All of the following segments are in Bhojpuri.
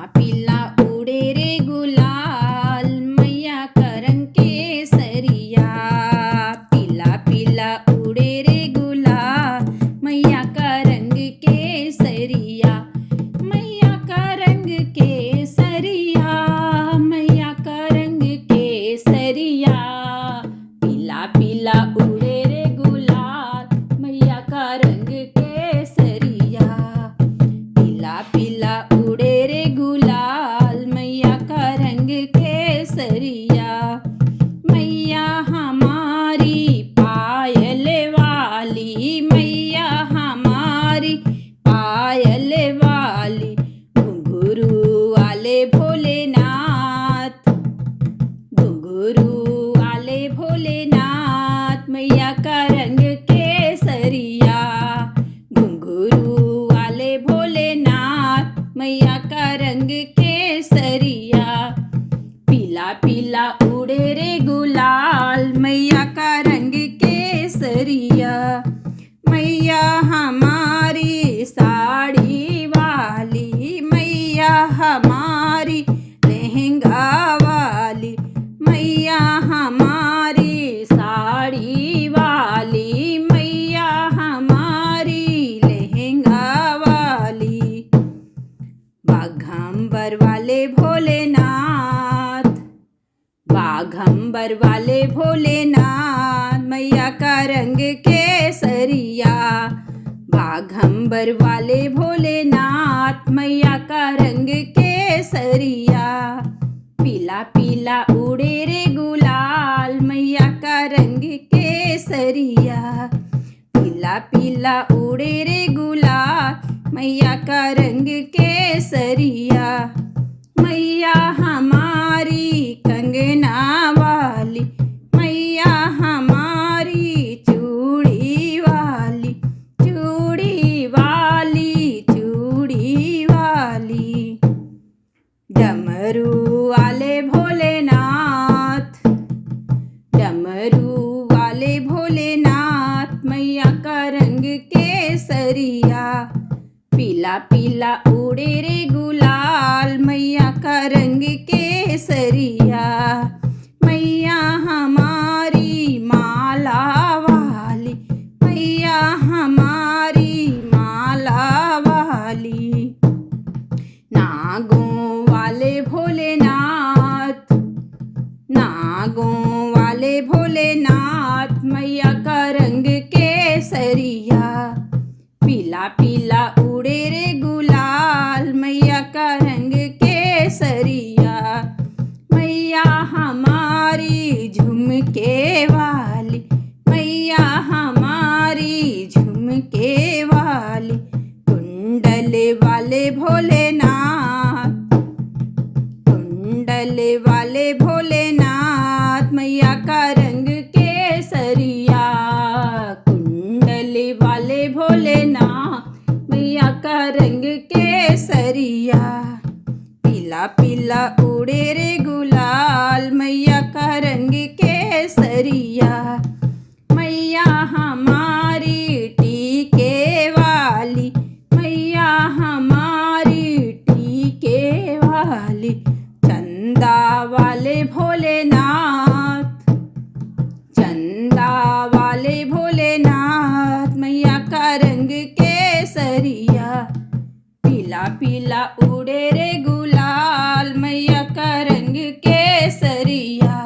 पीला उड़े रे गुलाल मैया का रंग केसरिया। पीला पीला उड़े रे गुलाल मैया का रंग केसरिया। मैया का रंग केसरिया, मैया का रंग केसरिया। पीला पीला उड़े रे गुलाल मैया का रंग केसरिया। पीला पीला उड़े रे गुलाल मैया का रंग केसरिया। मैया हमारी पायल वाली, मैया हमारी पायल वाली। घुंघरू वाले भोलेनाथ, घुंघरू वाले भोलेनाथ मैया का रंग केसरिया। घुंघरू वाले भोलेनाथ मैया का रंग केसरिया। पीला पीला उड़े रे गुलाल मैया का रंग केसरिया। मैया हमारी साड़ी वाली, मैया हमारी लहंगा वाली। मैया हमारी साड़ी वाली, मैया हमारी लहंगा वाली। बाघंबर वाले भोलेनाथ, बाघंबर वाले भोलेनाथ मैया का रंग केसरिया। बाघंबर वाले भोलेनाथ मैया का रंग केसरिया। पीला पीला उड़े रे गुलाल मैया का रंग केसरिया। पीला पीला उड़े रे गुलाल मैया का रंग केसरिया। मैया हमारी कंगना वाली, मैया हमारी चूड़ी वाली। चूड़ी वाली, चूड़ी वाली। डमरू वाले भोलेनाथ, डमरू वाले भोलेनाथ मैया का रंग केसरिया। पीला पीला उड़े रे गुलाल मैया का रंग केसरिया। मैया हमारी माला वाली, मैया हमारी माला वाली। नागों वाले भोलेनाथ, नागों वाले भोलेनाथ मैया का रंग केसरिया। पीला पीला उड़े रे गुलाल मैया का रंग केसरिया। मैया हमारी झुमके वाली, मैया हमारी झुमके वाली। कुंडल वाले भोलेनाथ, कुंडल वाले भोलेनाथ मैया का रंग केसरिया। कुंडल वाले भोलेनाथ मैया का रंग केसरिया। पीला पीला उड़े रे गुलाल मैया का रंग केसरिया। मैया हमारी टीके वाली, मैया हमारी टीके वाली। चंदा वाले भोलेनाथ, चंदा वाले भोलेनाथ मैया का रंग केसरिया। पीला पीला उड़े रे गुलाल मैया का रंग केसरिया।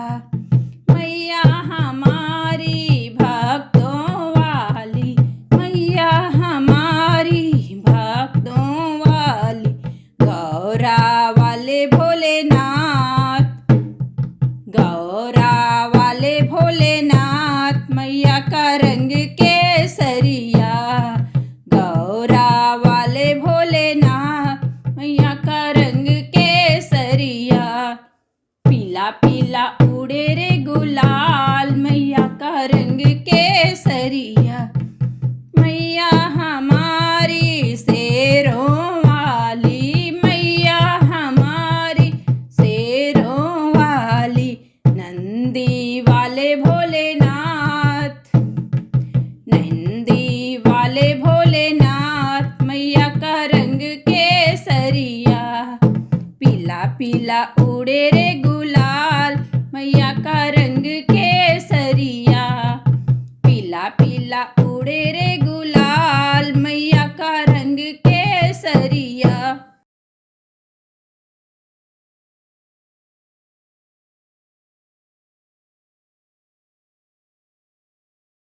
मैया हमारी भक्तों वाली, मैया हमारी भक्तों वाली। गौरा वाले भोलेनाथ, गौरा वाले भोलेनाथ मैया का रंग केसरिया। गौरा वाले भोलेनाथ मैया का रंग केसरिया। पीला पीला उड़े रे गुलाल मैया का रंग केसरिया। मैया हमारी शेरों वाली, मैया हमारी शेरों वाली। नंदी वाले भोलेनाथ, नंदी वाले भोलेनाथ मैया का रंग केसरिया। पीला उड़े रे गुलाल, मैया का रंग के